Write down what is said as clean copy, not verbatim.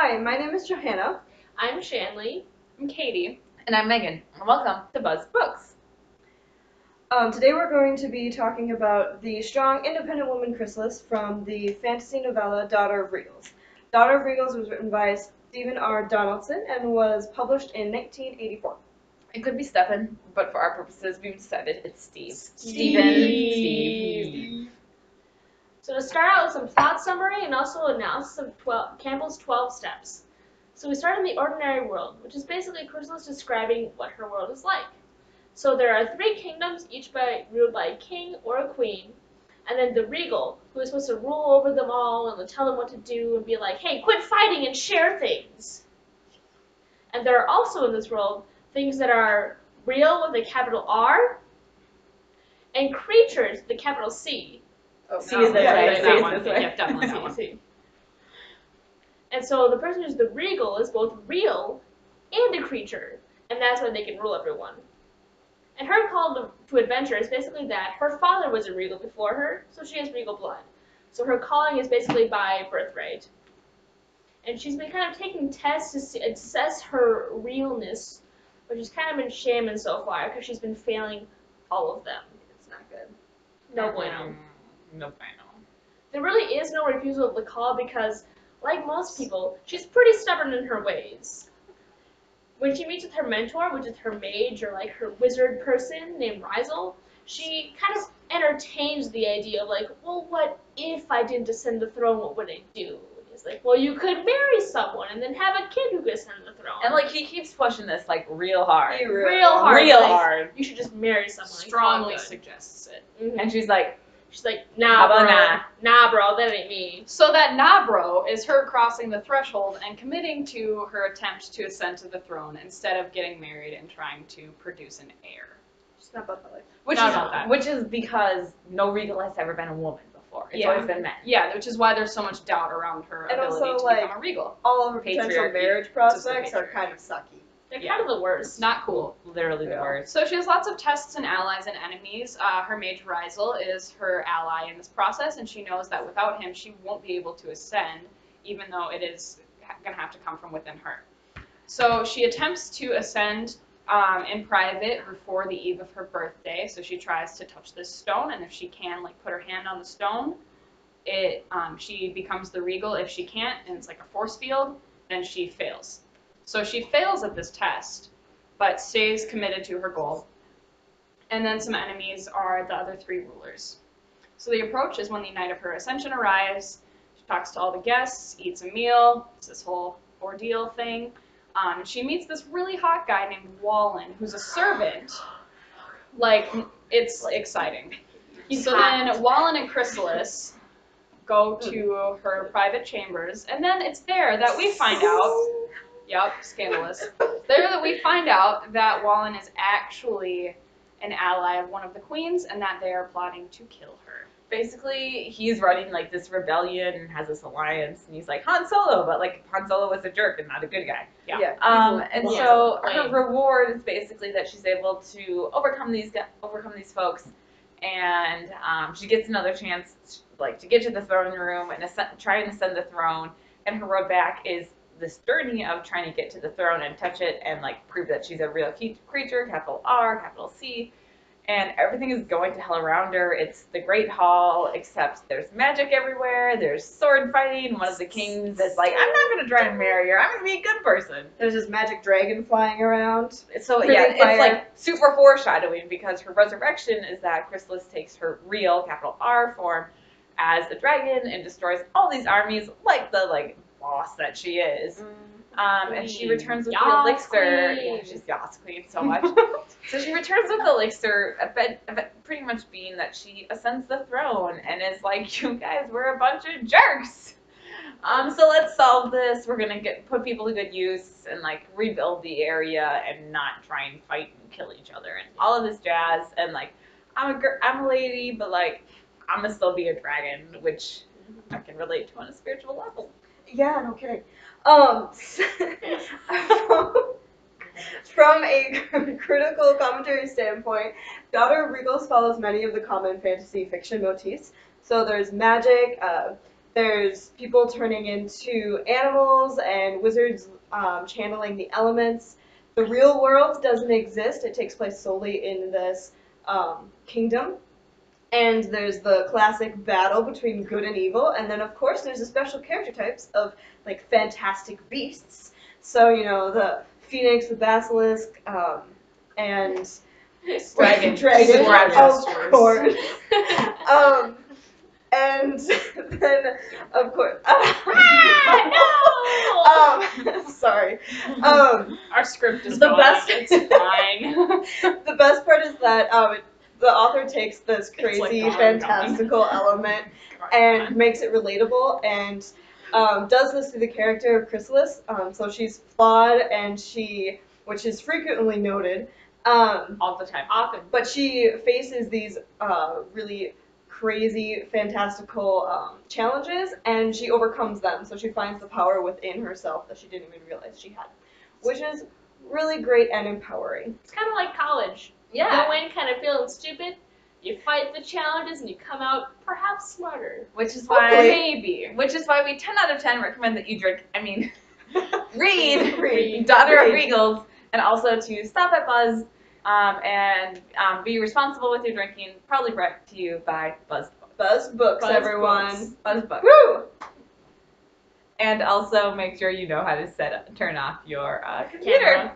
Hi, my name is Johanna. I'm Shanley. I'm Katie. And I'm Megan, and welcome to Buzz Books. Today we're going to be talking about the strong, independent woman Chrysalis from the fantasy novella Daughter of Regals. Daughter of Regals was written by Stephen R. Donaldson and was published in 1984. It could be Stephen, but for our purposes, we've decided it's Steve. Steve. So to start out with some plot summary and also analysis of Campbell's 12 steps. So we start in the ordinary world, which is basically Chrysalis describing what her world is like. So there are 3 kingdoms, each ruled by a king or a queen, and then the regal, who is supposed to rule over them all and tell them what to do and be like, hey, quit fighting and share things. And there are also in this world things that are real with a capital R, and creatures with a capital C. Oh, C is that one. Yeah, definitely that one. C. And so the person who's the regal is both real and a creature, and that's why they can rule everyone. And her call to adventure is basically that her father was a regal before her, so she has regal blood. So her calling is basically by birthright. And she's been kind of taking tests to assess her realness, but she's kind of been shaman so far because she's been failing all of them. It's not good. No bueno. No bueno. There really is no refusal of the call because, like most people, she's pretty stubborn in her ways. When she meets with her mentor, which is her mage or like her wizard person named Regals, she kind of entertains the idea of like, well, what if I didn't ascend the throne? What would I do? And he's like, well, you could marry someone and then have a kid who could ascend the throne. And like he keeps pushing this like real hard. real hard. Real like, hard. You should just marry someone. Strongly suggests it. Mm-hmm. And she's like, nah, bro. nah. Nah, bro, that ain't me. So that Nabro is her crossing the threshold and committing to her attempt to ascend to the throne instead of getting married and trying to produce an heir. She's not about that life. Which is because no regal has ever been a woman before. It's Yeah. always been men. Yeah, which is why there's so much doubt around her And ability also, to like, become a regal. All of her potential Patriarchy. marriage prospects are kind of sucky. They're Yeah. kind of the worst. Not cool. Literally the Yeah. worst. So she has lots of tests and allies and enemies. Her mage Regals is her ally in this process, and she knows that without him, she won't be able to ascend, even though it is going to have to come from within her. So she attempts to ascend in private before the eve of her birthday. So she tries to touch this stone, and if she can, like put her hand on the stone, she becomes the regal. If she can't, and it's like a force field, then she fails. So she fails at this test, but stays committed to her goal. And then some enemies are the other 3 rulers. So the approach is when the night of her ascension arrives, she talks to all the guests, eats a meal, it's this whole ordeal thing. She meets this really hot guy named Wallen, who's a servant. Like, it's exciting. So then Wallen and Chrysalis go to her private chambers, and then it's there that we find out. Yep, scandalous. There that we find out that Wallen is actually an ally of one of the queens and that they are plotting to kill her. Basically, he's running like this rebellion and has this alliance, and he's like Han Solo, but like Han Solo was a jerk and not a good guy. Yeah. And so her reward is basically that she's able to overcome these folks, and she gets another chance, like to get to the throne room and try and ascend the throne. And her road back is this journey of trying to get to the throne and touch it and like prove that she's a real creature, capital R, capital C. And everything is going to hell around her. It's the Great Hall, except there's magic everywhere. There's sword fighting. One of the kings is like, I'm not going to try and marry her. I'm going to be a good person. There's this magic dragon flying around. So, Breathing yeah, fire. it's like super foreshadowing because her resurrection is that Chrysalis takes her real, capital R, form as a dragon and destroys all these armies like the, boss that she is. And she returns with the elixir. Yeah, she's Yas Queen so much. So she returns with the elixir, pretty much being that she ascends the throne and is like, you guys were a bunch of jerks. So let's solve this. We're gonna put people to good use and like rebuild the area and not try and fight and kill each other and all of this jazz. And like, I'm a lady, but like, I'm gonna still be a dragon, which I can relate to on a spiritual level. Yeah, no kidding. From a critical commentary standpoint, Daughter of Regals follows many of the common fantasy fiction motifs. So there's magic, There's people turning into animals and wizards channeling the elements. The real world doesn't exist. It takes place solely in this kingdom. And there's the classic battle between good and evil. And then, of course, there's the special character types of, like, fantastic beasts. So, you know, the phoenix, the basilisk, and Dragon. dragon, Dragon. of course. And then, of course, sorry. Our script is The gone. best- It's fine. The best part is that the author takes this It's like crazy, gone, fantastical element and makes it relatable, and does this through the character of Chrysalis. So she's flawed, and which is frequently noted, All the time. Often. but she faces these really crazy, fantastical challenges, and she overcomes them. So she finds the power within herself that she didn't even realize she had, which is really great and empowering. It's kind of like college. Yeah. You go in kind of feeling stupid, you fight the challenges, and you come out perhaps smarter. Which is Maybe. Which is why we 10 out of 10 recommend that you read Read. Daughter of Read. Regals, and also to stop at Buzz and be responsible with your drinking. Probably brought to you by Buzz. Buzz Books, Buzz everyone. Books. Buzz Books. Woo! And also make sure you know how to turn off your computer. Camera.